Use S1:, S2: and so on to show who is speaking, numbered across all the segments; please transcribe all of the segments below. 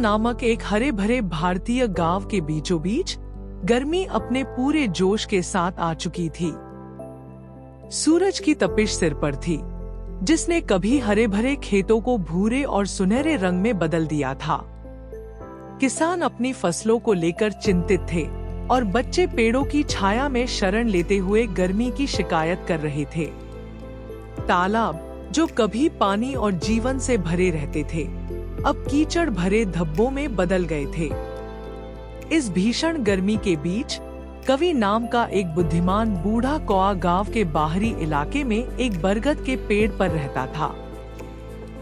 S1: नामक एक हरे भरे भारतीय गांव के बीचों बीच गर्मी अपने पूरे जोश के साथ आ चुकी थी। सूरज की तपिश सिर पर थी, जिसने कभी हरे भरे खेतों को भूरे और सुनहरे रंग में बदल दिया था। किसान अपनी फसलों को लेकर चिंतित थे और बच्चे पेड़ों की छाया में शरण लेते हुए गर्मी की शिकायत कर रहे थे। तालाब जो कभी पानी और जीवन से भरे रहते थे, अब कीचड़ भरे धब्बों में बदल गए थे। इस भीषण गर्मी के बीच कवि नाम का एक बुद्धिमान बूढ़ा कौआ गांव के बाहरी इलाके में एक बरगद के पेड़ पर रहता था।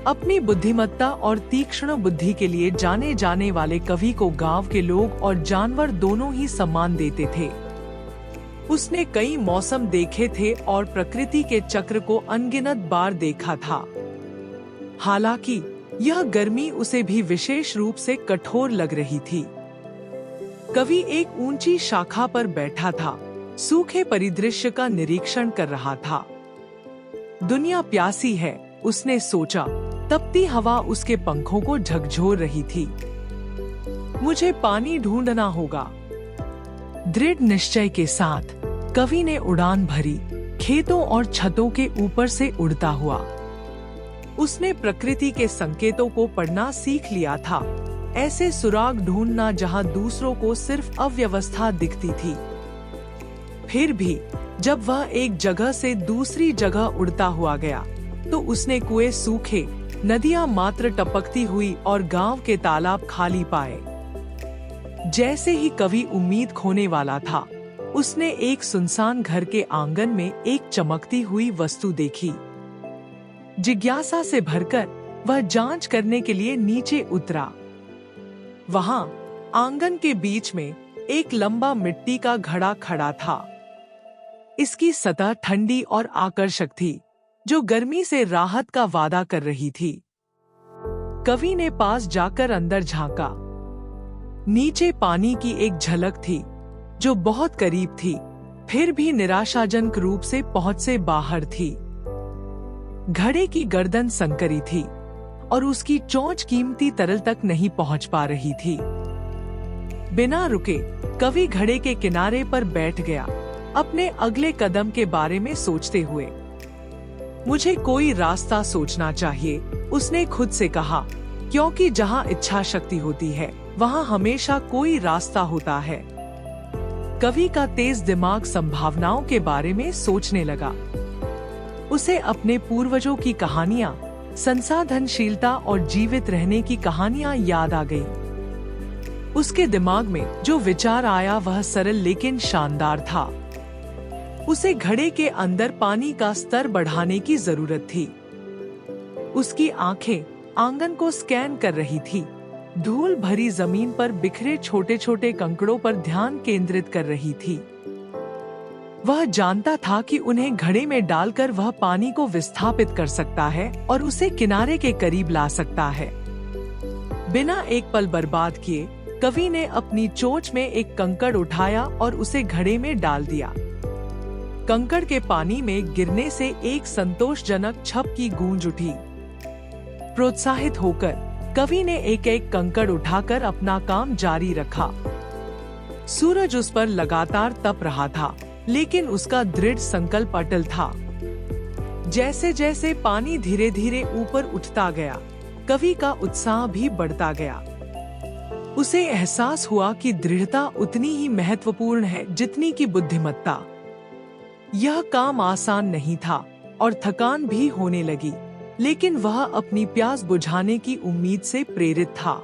S1: अपनी बुद्धिमत्ता और तीक्ष्ण बुद्धि के लिए जाने जाने वाले कवि को गांव के लोग और जानवर दोनों ही सम्मान देते थे। उसने कई मौसम देखे थे और प्रकृति के चक्र को अनगिनत बार देखा था। हालांकि यह गर्मी उसे भी विशेष रूप से कठोर लग रही थी। कवि एक ऊंची शाखा पर बैठा था, सूखे परिदृश्य का निरीक्षण कर रहा था। दुनिया प्यासी है, उसने सोचा। तपती हवा उसके पंखों को झकझोर रही थी। मुझे पानी ढूंढना होगा। दृढ़ निश्चय के साथ कवि ने उड़ान भरी, खेतों और छतों के ऊपर से उड़ता हुआ। उसने प्रकृति के संकेतों को पढ़ना सीख लिया था, ऐसे सुराग ढूंढना जहां दूसरों को सिर्फ अव्यवस्था दिखती थी। फिर भी जब वह एक जगह से दूसरी जगह उड़ता हुआ गया, तो उसने कुएं सूखे, नदियां मात्र टपकती हुई और गांव के तालाब खाली पाए। जैसे ही कवि उम्मीद खोने वाला था, उसने एक सुनसान घर के आंगन में एक चमकती हुई वस्तु देखी। जिज्ञासा से भरकर वह जांच करने के लिए नीचे उतरा। वहां आंगन के बीच में एक लंबा मिट्टी का घड़ा खड़ा था। इसकी सतह ठंडी और आकर्षक थी, जो गर्मी से राहत का वादा कर रही थी। कवि ने पास जाकर अंदर झांका। नीचे पानी की एक झलक थी, जो बहुत करीब थी, फिर भी निराशाजनक रूप से पहुंच से बाहर थी। घड़े की गर्दन संकरी थी और उसकी चोंच कीमती तरल तक नहीं पहुंच पा रही थी। बिना रुके कवि घड़े के किनारे पर बैठ गया, अपने अगले कदम के बारे में सोचते हुए। मुझे कोई रास्ता सोचना चाहिए, उसने खुद से कहा, क्योंकि जहां इच्छा शक्ति होती है, वहां हमेशा कोई रास्ता होता है। कवि का तेज दिमाग संभावनाओं के बारे में सोचने लगा। उसे अपने पूर्वजों की कहानियां, संसाधनशीलता और जीवित रहने की कहानियां याद आ गईं। उसके दिमाग में जो विचार आया वह सरल लेकिन शानदार था। उसे घड़े के अंदर पानी का स्तर बढ़ाने की जरूरत थी। उसकी आंखें आंगन को स्कैन कर रही थी, धूल भरी जमीन पर बिखरे छोटे छोटे कंकड़ों पर ध्यान केंद्रित कर रही थी। वह जानता था कि उन्हें घड़े में डालकर वह पानी को विस्थापित कर सकता है और उसे किनारे के करीब ला सकता है। बिना एक पल बर्बाद किए कवि ने अपनी चोंच में एक कंकड़ उठाया और उसे घड़े में डाल दिया। कंकड़ के पानी में गिरने से एक संतोषजनक छप की गूंज उठी। प्रोत्साहित होकर कवि ने एक एक कंकड़ उठाकर अपना काम जारी रखा। सूरज उस पर लगातार तप रहा था, लेकिन उसका दृढ़ संकल्प अटल था। जैसे जैसे पानी धीरे धीरे ऊपर उठता गया, कवि का उत्साह भी बढ़ता गया। उसे एहसास हुआ कि दृढ़ता उतनी ही महत्वपूर्ण है जितनी की बुद्धिमत्ता। यह काम आसान नहीं था और थकान भी होने लगी, लेकिन वह अपनी प्यास बुझाने की उम्मीद से प्रेरित था।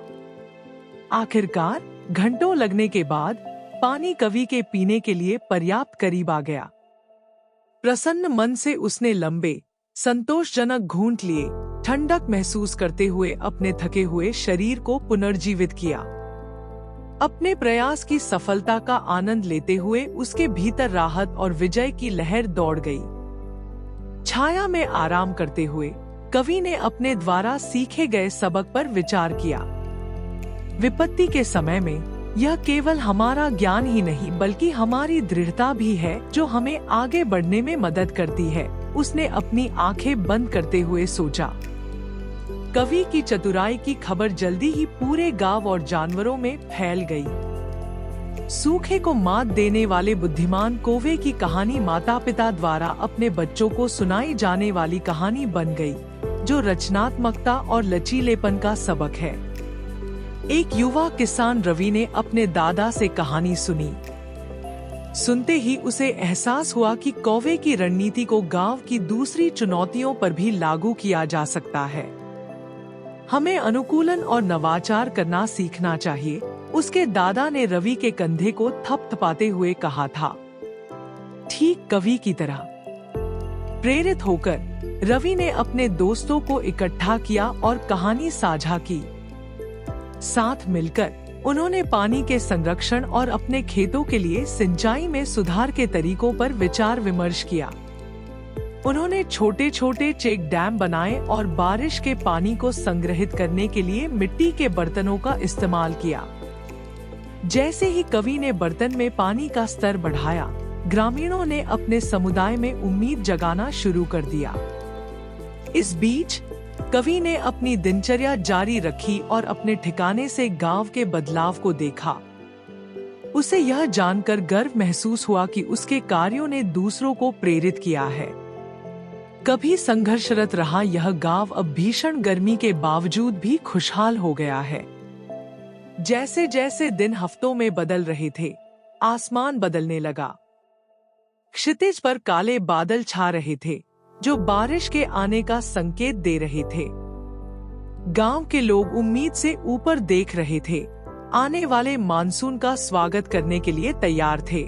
S1: आखिरकार घंटों लगने के बाद पानी कवि के पीने के लिए पर्याप्त करीब आ गया। प्रसन्न मन से उसने लंबे, संतोषजनक घूंट लिए, ठंडक महसूस करते हुए अपने थके हुए शरीर को पुनर्जीवित किया। अपने प्रयास की सफलता का आनंद लेते हुए उसके भीतर राहत और विजय की लहर दौड़ गई। छाया में आराम करते हुए कवि ने अपने द्वारा सीखे गए सबक पर विचार किया। विपत्ति के समय में यह केवल हमारा ज्ञान ही नहीं बल्कि हमारी दृढ़ता भी है जो हमें आगे बढ़ने में मदद करती है। उसने अपनी आंखें बंद करते हुए सोचा। कवि की चतुराई की खबर जल्दी ही पूरे गांव और जानवरों में फैल गई। सूखे को मात देने वाले बुद्धिमान कौवे की कहानी माता पिता द्वारा अपने बच्चों को सुनाई जाने वाली कहानी बन गई, जो रचनात्मकता और लचीलेपन का सबक है। एक युवा किसान रवि ने अपने दादा से कहानी सुनी। सुनते ही उसे एहसास हुआ कि कौवे की रणनीति को गांव की दूसरी चुनौतियों पर भी लागू किया जा सकता है। हमें अनुकूलन और नवाचार करना सीखना चाहिए, उसके दादा ने रवि के कंधे को थपथपाते हुए कहा था। ठीक कवि की तरह। प्रेरित होकर रवि ने अपने दोस्तों को इकट्ठा किया और कहानी साझा की। साथ मिलकर उन्होंने पानी के संरक्षण और अपने खेतों के लिए सिंचाई में सुधार के तरीकों पर विचार विमर्श किया। उन्होंने छोटे छोटे चेक डैम बनाए और बारिश के पानी को संग्रहित करने के लिए मिट्टी के बर्तनों का इस्तेमाल किया। जैसे ही कवि ने बर्तन में पानी का स्तर बढ़ाया, ग्रामीणों ने अपने समुदाय में उम्मीद जगाना शुरू कर दिया। इस बीच कवि ने अपनी दिनचर्या जारी रखी और अपने ठिकाने से गांव के बदलाव को देखा। उसे यह जानकर गर्व महसूस हुआ कि उसके कार्यों ने दूसरों को प्रेरित किया है। कभी संघर्षरत रहा यह गांव अब भीषण गर्मी के बावजूद भी खुशहाल हो गया है। जैसे जैसे दिन हफ्तों में बदल रहे थे, आसमान बदलने लगा। क्षितिज पर काले बादल छा रहे थे, जो बारिश के आने का संकेत दे रहे थे। गांव के लोग उम्मीद से ऊपर देख रहे थे, आने वाले मानसून का स्वागत करने के लिए तैयार थे।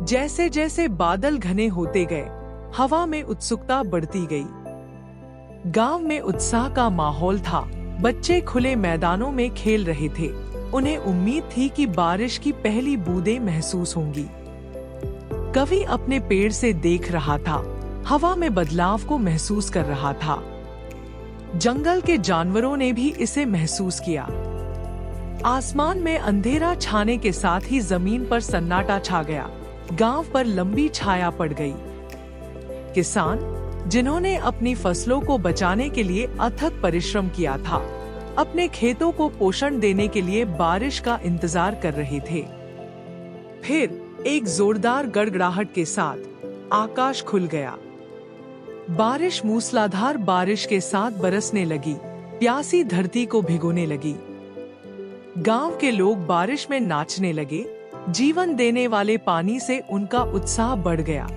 S1: जैसे जैसे बादल घने होते गए, हवा में उत्सुकता बढ़ती गई। गांव में उत्साह का माहौल था। बच्चे खुले मैदानों में खेल रहे थे। उन्हें उम्मीद थी कि बारिश की पहली बूंदें महसूस होंगी। कवि अपने पेड़ से देख रहा था, हवा में बदलाव को महसूस कर रहा था। जंगल के जानवरों ने भी इसे महसूस किया। आसमान में अंधेरा छाने के साथ ही जमीन पर सन्नाटा छा गया। गांव पर लंबी छाया पड़ गई। किसान, जिन्होंने अपनी फसलों को बचाने के लिए अथक परिश्रम किया था, अपने खेतों को पोषण देने के लिए बारिश का इंतजार कर रहे थे। फिर एक जोरदार गड़गड़ाहट के साथ आकाश खुल गया। बारिश मूसलाधार बारिश के साथ बरसने लगी, प्यासी धरती को भिगोने लगी। गांव के लोग बारिश में नाचने लगे। जीवन देने वाले पानी से उनका उत्साह बढ़ गया।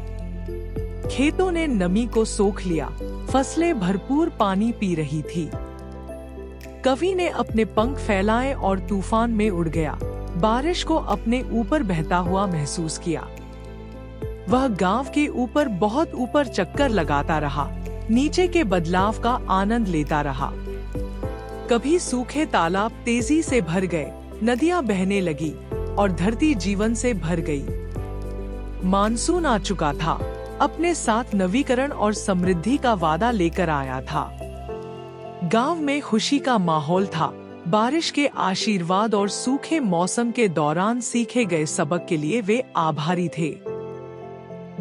S1: खेतों ने नमी को सोख लिया, फसलें भरपूर पानी पी रही थी। कवि ने अपने पंख फैलाए और तूफान में उड़ गया। बारिश को अपने ऊपर बहता हुआ महसूस किया। वह गांव के ऊपर बहुत ऊपर चक्कर लगाता रहा, नीचे के बदलाव का आनंद लेता रहा। कभी सूखे तालाब तेजी से भर गए, नदियां बहने लगी और धरती जीवन से भर गई। मानसून आ चुका था, अपने साथ नवीकरण और समृद्धि का वादा लेकर आया था। गांव में खुशी का माहौल था। बारिश के आशीर्वाद और सूखे मौसम के दौरान सीखे गए सबक के लिए वे आभारी थे।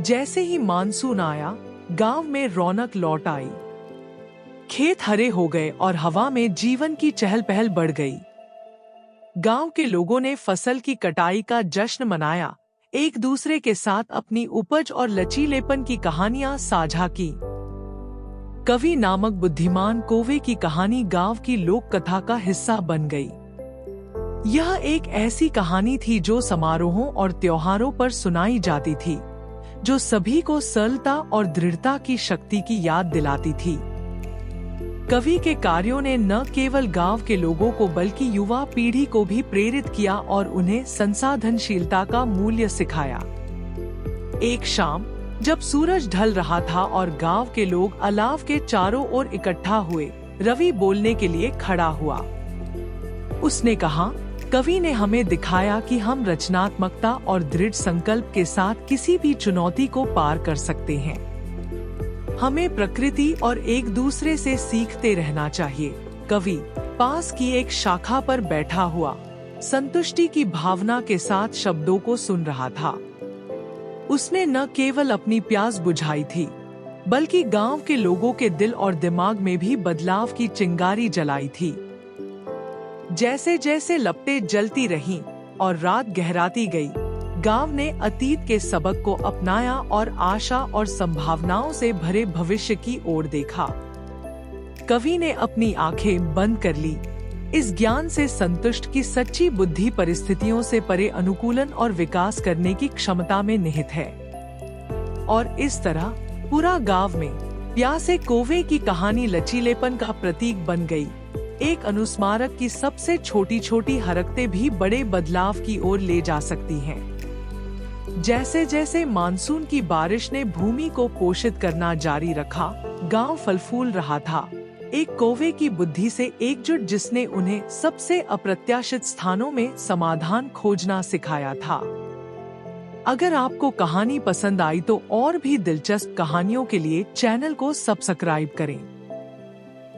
S1: जैसे ही मानसून आया, गांव में रौनक लौट आई। खेत हरे हो गए और हवा में जीवन की चहल पहल बढ़ गई। गांव के लोगों ने फसल की कटाई का जश्न मनाया, एक दूसरे के साथ अपनी उपज और लचीलेपन की कहानियां साझा की। कवि नामक बुद्धिमान कौवे की कहानी गांव की लोक कथा का हिस्सा बन गई। यह एक ऐसी कहानी थी जो समारोहों और त्योहारों पर सुनाई जाती थी, जो सभी को सरलता और दृढ़ता की शक्ति की याद दिलाती थी। कवि के कार्यों ने न केवल गांव के लोगों को बल्कि युवा पीढ़ी को भी प्रेरित किया और उन्हें संसाधनशीलता का मूल्य सिखाया। एक शाम जब सूरज ढल रहा था और गांव के लोग अलाव के चारों ओर इकट्ठा हुए, रवि बोलने के लिए खड़ा हुआ। उसने कहा, कवि ने हमें दिखाया कि हम रचनात्मकता और दृढ़ संकल्प के साथ किसी भी चुनौती को पार कर सकते हैं। हमें प्रकृति और एक दूसरे से सीखते रहना चाहिए। कवि पास की एक शाखा पर बैठा हुआ संतुष्टि की भावना के साथ शब्दों को सुन रहा था। उसने न केवल अपनी प्यास बुझाई थी, बल्कि गांव के लोगों के दिल और दिमाग में भी बदलाव की चिंगारी जलाई थी। जैसे जैसे लपटें जलती रहीं और रात गहराती गई, गांव ने अतीत के सबक को अपनाया और आशा और संभावनाओं से भरे भविष्य की ओर देखा। कवि ने अपनी आंखें बंद कर ली, इस ज्ञान से संतुष्ट कि सच्ची बुद्धि परिस्थितियों से परे अनुकूलन और विकास करने की क्षमता में निहित है। और इस तरह पूरा गांव में प्यासे कौवे की कहानी लचीलेपन का प्रतीक बन गई, एक अनुस्मारक की सबसे छोटी छोटी हरकतें भी बड़े बदलाव की ओर ले जा सकती हैं। जैसे जैसे मानसून की बारिश ने भूमि को पोषित करना जारी रखा, गांव फल फूल रहा था, एक कौवे की बुद्धि से एकजुट जिसने उन्हें सबसे अप्रत्याशित स्थानों में समाधान खोजना सिखाया था। अगर आपको कहानी पसंद आई तो और भी दिलचस्प कहानियों के लिए चैनल को सब्सक्राइब करें।